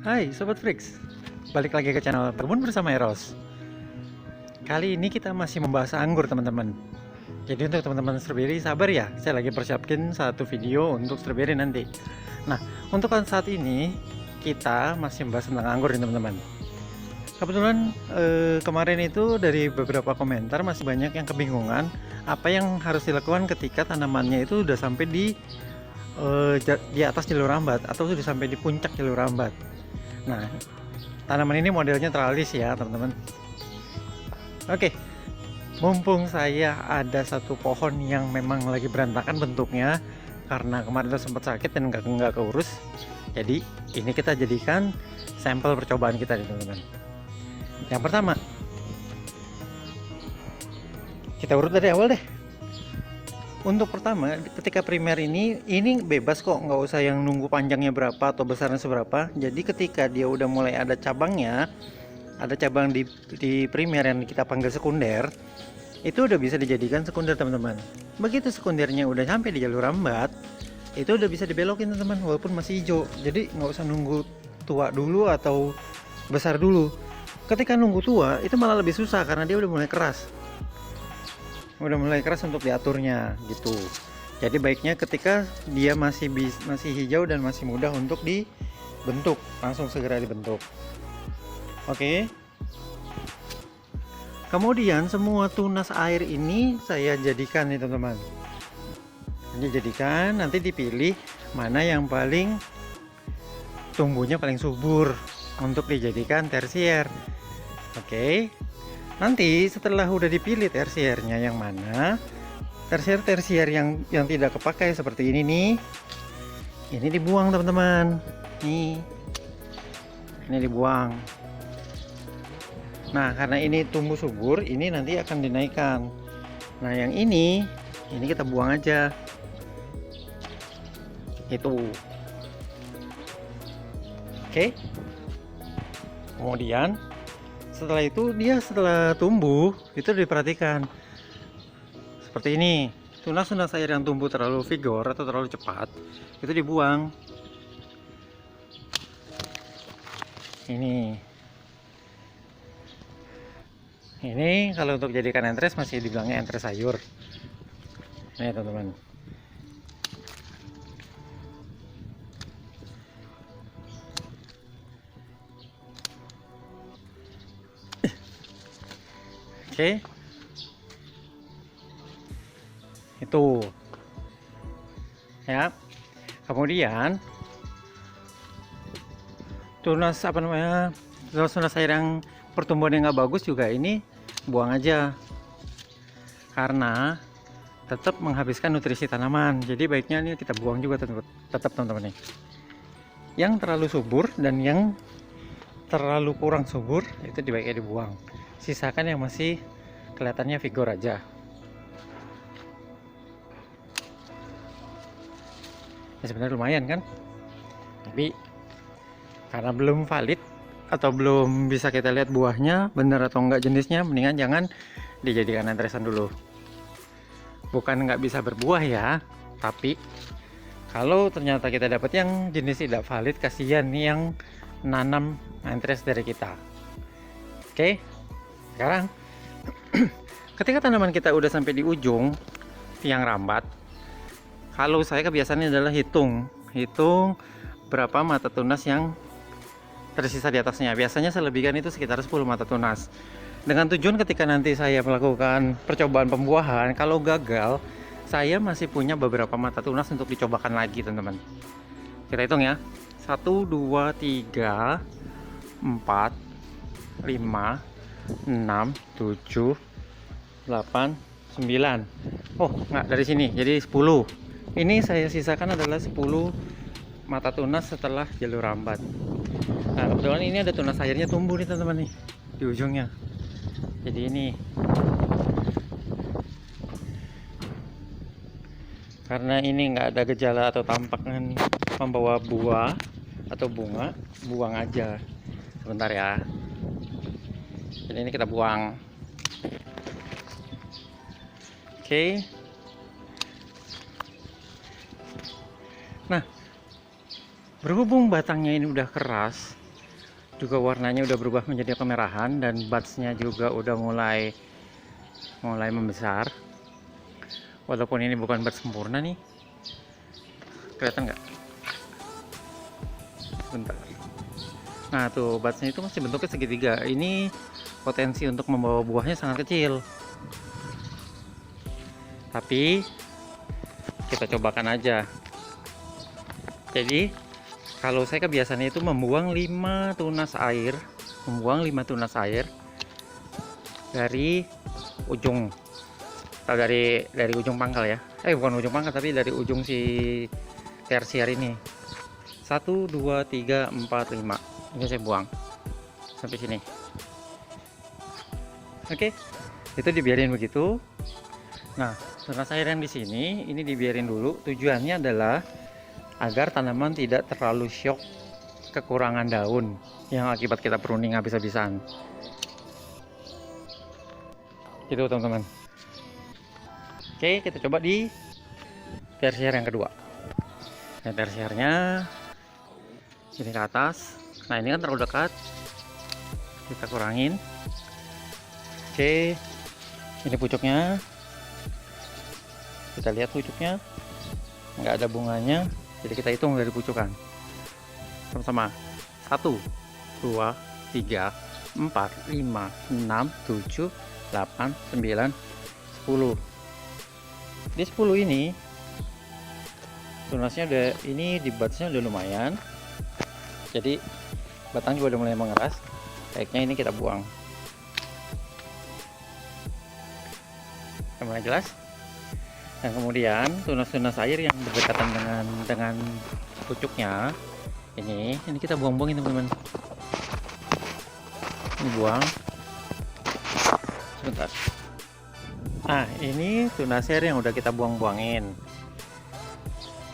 Hai Sobat Freaks, balik lagi ke channel Berkebun bersama Eros. Kali ini kita masih membahas anggur teman-teman. Jadi untuk teman-teman strawberry sabar ya, saya lagi persiapkan satu video untuk strawberry nanti. Nah, untuk saat ini kita masih membahas tentang anggur nih teman-teman. Kebetulan kemarin itu dari beberapa komentar masih banyak yang kebingungan apa yang harus dilakukan ketika tanamannya itu udah sampai di atas jalur rambat atau sudah sampai di puncak jalur rambat. Nah, tanaman ini modelnya teralis ya teman-teman. Oke, mumpung saya ada satu pohon yang memang lagi berantakan bentuknya karena kemarin itu sempat sakit dan nggak keurus. Jadi ini kita jadikan sampel percobaan kita nih teman-teman. Yang pertama, kita urut dari awal deh. Untuk pertama, ketika primer ini bebas kok, nggak usah yang nunggu panjangnya berapa atau besarnya seberapa. Jadi ketika dia udah mulai ada cabangnya, ada cabang di primer yang kita panggil sekunder, itu udah bisa dijadikan sekunder teman-teman. Begitu sekundernya udah sampai di jalur rambat, itu udah bisa dibelokin teman-teman, walaupun masih hijau. Jadi nggak usah nunggu tua dulu atau besar dulu. Ketika nunggu tua, itu malah lebih susah karena dia udah mulai keras untuk diaturnya gitu. Jadi baiknya ketika dia masih hijau dan masih mudah untuk dibentuk, langsung segera dibentuk. Oke. Kemudian semua tunas air ini saya jadikan nih teman-teman. Ini jadikan, nanti dipilih mana yang paling tumbuhnya paling subur untuk dijadikan tersier. Oke. Nanti setelah udah dipilih tersiernya yang mana, tersier yang tidak kepakai seperti ini nih, ini dibuang teman-teman. Nih, ini dibuang. Nah, karena ini tumbuh subur, ini nanti akan dinaikkan. Nah, yang ini kita buang aja. Itu. Oke. Kemudian setelah itu setelah tumbuh itu diperhatikan seperti ini. Tunas-tunas air yang tumbuh terlalu vigor atau terlalu cepat itu dibuang. Ini kalau untuk jadikan entres masih dibilangnya entres sayur. Nih teman-teman. Oke. Itu. Ya. Kemudian tunas tunas air yang pertumbuhannya nggak bagus juga ini buang aja. Karena tetap menghabiskan nutrisi tanaman. Jadi baiknya ini kita buang juga tetap teman-teman nih. Yang terlalu subur dan yang terlalu kurang subur itu baiknya dibuang. Sisakan yang masih kelihatannya vigor aja. Ya sebenarnya lumayan kan, tapi karena belum valid atau belum bisa kita lihat buahnya benar atau enggak jenisnya, mendingan jangan dijadikan entresan dulu. Bukan nggak bisa berbuah ya, tapi kalau ternyata kita dapat yang jenis tidak valid, kasihan nih yang nanam entres dari kita. Oke. Sekarang ketika tanaman kita udah sampai di ujung tiang rambat, kalau saya kebiasaannya adalah hitung berapa mata tunas yang tersisa di atasnya. Biasanya saya lebihkan itu sekitar 10 mata tunas, dengan tujuan ketika nanti saya melakukan percobaan pembuahan, kalau gagal saya masih punya beberapa mata tunas untuk dicobakan lagi teman-teman. Kita hitung ya, 1, 2, 3, 4, 5, 6, 7, 8, 9. Oh enggak, dari sini jadi 10. Ini saya sisakan adalah 10 mata tunas setelah jalur rambat. Nah kebetulan ini ada tunas airnya tumbuh nih teman-teman nih di ujungnya. Jadi ini karena ini nggak ada gejala atau tampaknya membawa buah atau bunga, buang aja sebentar ya. Jadi ini kita buang. Oke. Nah, berhubung batangnya ini udah keras, juga warnanya udah berubah menjadi kemerahan dan budsnya juga udah mulai membesar. Walaupun ini bukan buds sempurna nih, kelihatan nggak? Bentar. Nah tuh budsnya itu masih bentuknya segitiga. Ini potensi untuk membawa buahnya sangat kecil. Tapi kita cobakan aja. Jadi kalau saya kebiasaannya itu membuang 5 tunas air, dari ujung, atau dari ujung pangkal ya. Bukan ujung pangkal tapi dari ujung si tersier ini. 1 2 3 4 5. Ini saya buang sampai sini. Oke. Itu dibiarin begitu. Nah, tunas air yang di sini ini dibiarin dulu. Tujuannya adalah agar tanaman tidak terlalu shock kekurangan daun yang akibat kita pruning habis-habisan. Gitu teman-teman. Oke, kita coba di tersier yang kedua. Nah, tersiernya ini ke atas. Nah, ini kan terlalu dekat. Kita kurangin. Oke, ini pucuknya. Kita lihat pucuknya, nggak ada bunganya. Jadi kita hitung dari pucukan sama-sama. 1 2 3 4 5 6 7 8 9 10. Di 10 ini tunasnya udah, ini di budsnya udah lumayan, jadi batang juga udah mulai mengeras. Baiknya ini kita buang. Mulai jelas. Dan kemudian tunas-tunas air yang berdekatan dengan pucuknya ini kita buang-buangin teman-teman. Ini buang sebentar. Nah, ini tunas air yang udah kita buang-buangin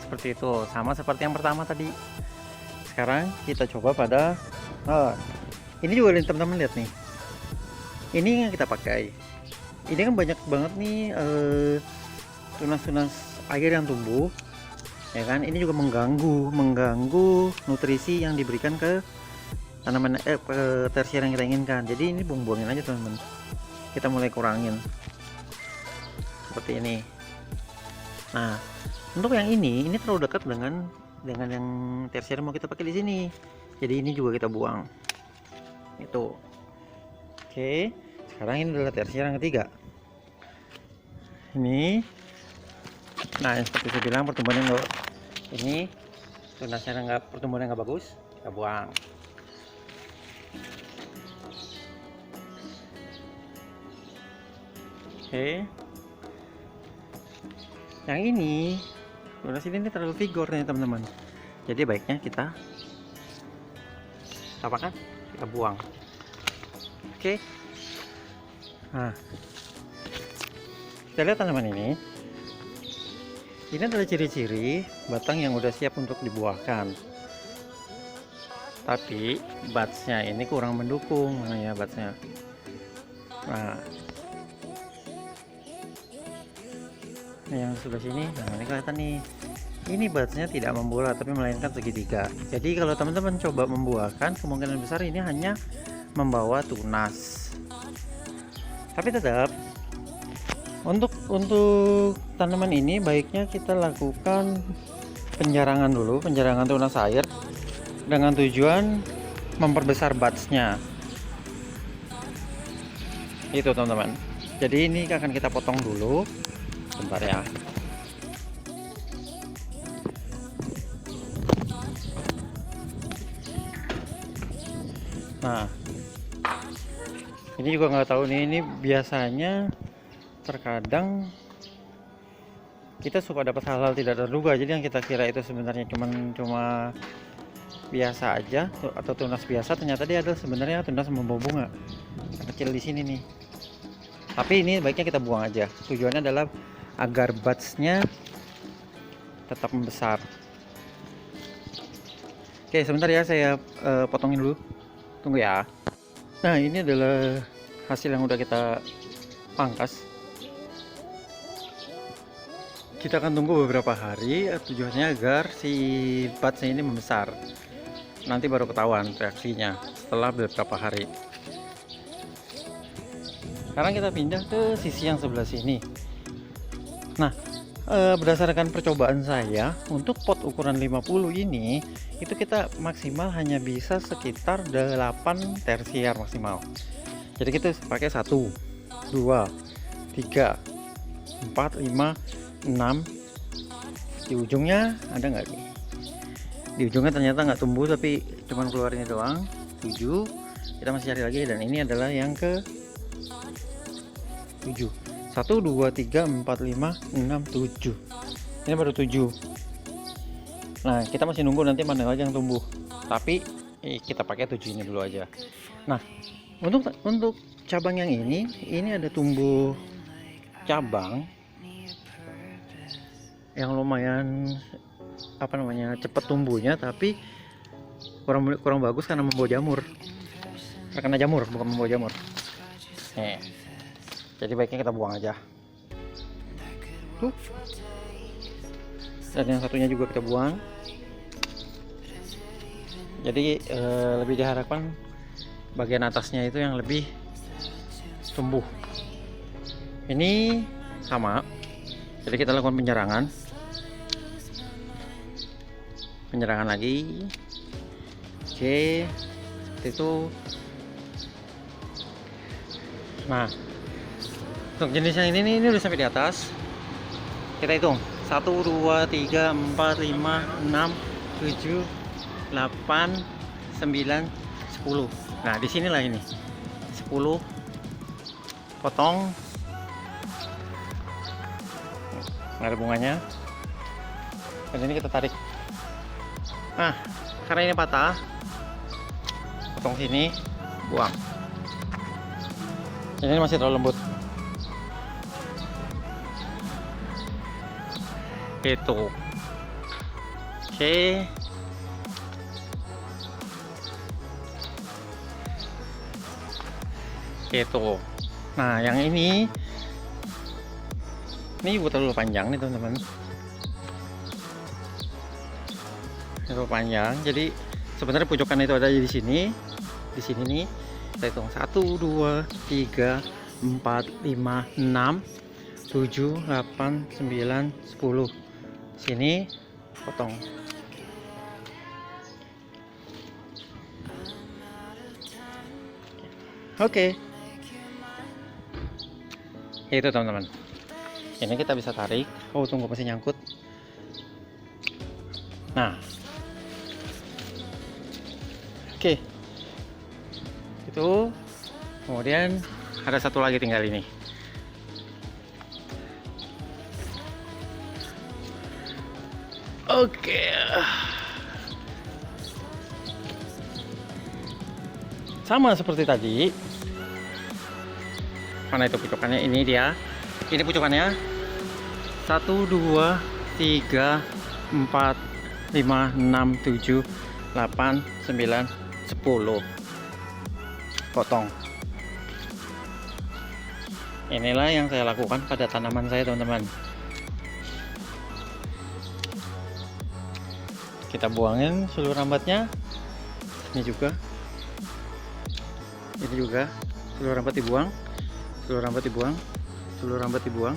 seperti itu, sama seperti yang pertama tadi. Sekarang kita coba pada ini juga teman-teman lihat nih, ini yang kita pakai. Ini kan banyak banget nih tunas-tunas air yang tumbuh, ya kan. Ini juga mengganggu nutrisi yang diberikan ke tanaman ke tersier yang kita inginkan. Jadi ini buang-buangin aja teman-teman. Kita mulai kurangin seperti ini. Nah, untuk yang ini terlalu dekat dengan yang tersier mau kita pakai di sini. Jadi ini juga kita buang. Itu. Oke, sekarang ini adalah tersier yang ketiga. Ini, nah yang seperti saya bilang, pertumbuhannya enggak, ini tunasnya pertumbuhannya nggak bagus, kita buang. Oke, yang ini tunas ini terlalu vigor nih teman-teman, jadi baiknya kita apakan, kita buang. Oke, nah kita lihat tanaman ini adalah ciri-ciri batang yang udah siap untuk dibuahkan, tapi budsnya ini kurang mendukung. Mana ya budsnya? Nah, yang sebelah sini, nah ini kelihatan nih, ini budsnya tidak membulat tapi melainkan segitiga. Jadi kalau teman-teman coba membuahkan, kemungkinan besar ini hanya membawa tunas. Tapi tetap untuk tanaman ini baiknya kita lakukan penjarangan dulu, penjarangan tunas air dengan tujuan memperbesar budsnya. Itu teman-teman. Jadi ini akan kita potong dulu. Bentar ya. Nah, ini juga nggak tahu nih, ini biasanya terkadang kita suka dapat hal-hal tidak terduga. Jadi yang kita kira itu sebenarnya cuma biasa aja atau tunas biasa, ternyata dia adalah sebenarnya tunas membawa bunga kecil di sini nih. Tapi ini baiknya kita buang aja. Tujuannya adalah agar budsnya tetap membesar. Oke, sebentar ya, saya potongin dulu. Tunggu ya. Nah, ini adalah hasil yang udah kita pangkas. Kita akan tunggu beberapa hari, tujuannya agar si budsnya ini membesar. nanti baru ketahuan reaksinya setelah beberapa hari. Sekarang kita pindah ke sisi yang sebelah sini. Nah, berdasarkan percobaan saya untuk pot ukuran 50 ini, itu kita maksimal hanya bisa sekitar 8 tersier maksimal. Jadi kita pakai 1, 2, 3, 4, 5, 6. Di ujungnya ada nggak nih? Di ujungnya ternyata nggak tumbuh, tapi cuman keluar ini doang. 7. Kita masih cari lagi, dan ini adalah yang ke 7. 1, 2, 3, 4, 5, 6, 7. Ini baru 7. Nah, kita masih nunggu nanti mana lagi yang tumbuh. Tapi kita pakai 7 ini dulu aja. Nah, untuk cabang yang ini ada tumbuh cabang yang lumayan cepat tumbuhnya, tapi kurang bagus karena membawa jamur. Terkena jamur, bukan membawa jamur. Jadi baiknya kita buang aja. Tuh. Dan yang satunya juga kita buang. Jadi lebih diharapkan bagian atasnya itu yang lebih tumbuh. Ini sama. Jadi kita lakukan penyerangan lagi. Oke, seperti itu. Nah, untuk jenis yang ini udah sampai di atas. Kita hitung 1, 2, 3, 4, 5, 6, 7, 8, 9, 10. Nah, disinilah ini 10 potong. Nggak ada bunganya. Dan ini kita tarik. Nah, karena ini patah, potong sini, buang. Ini masih terlalu lembut. Itu. Oke. Itu. Nah, yang ini buat terlalu panjang nih teman-teman. Terlalu panjang. Jadi sebenarnya pucukan itu ada di sini. Di sini nih. Kita hitung 1, 2, 3, 4, 5, 6, 7, 8, 9, 10. Sini potong. Oke. Itu teman-teman. Ini kita bisa tarik. Oh, tunggu, masih nyangkut. Nah. Oke. Itu. Kemudian ada satu lagi tinggal ini. Oke. Sama seperti tadi. Mana itu pucukannya? Ini dia. Ini pucukannya. 1, 2, 3, 4, 5, 6, 7, 8, 9, 10. Potong. Inilah yang saya lakukan pada tanaman saya, teman-teman. Kita buangin seluruh rambatnya. Ini juga. Ini juga. Seluruh rambat dibuang. Seluruh rambat dibuang. Seluruh rambat dibuang.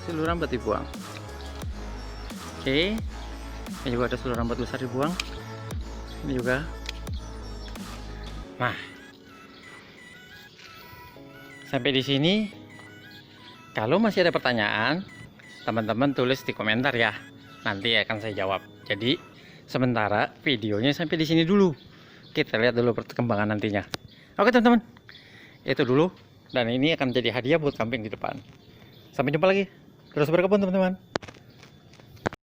Seluruh rambat dibuang. Oke. Ini juga ada seluruh rambat besar dibuang. Ini juga. Nah. Sampai di sini. Kalau masih ada pertanyaan, teman-teman tulis di komentar ya. Nanti akan saya jawab. Jadi sementara videonya sampai di sini dulu. Kita lihat dulu perkembangan nantinya. Oke teman-teman, itu dulu. Dan ini akan jadi hadiah buat kambing di depan. Sampai jumpa lagi. Terus berkebun teman-teman.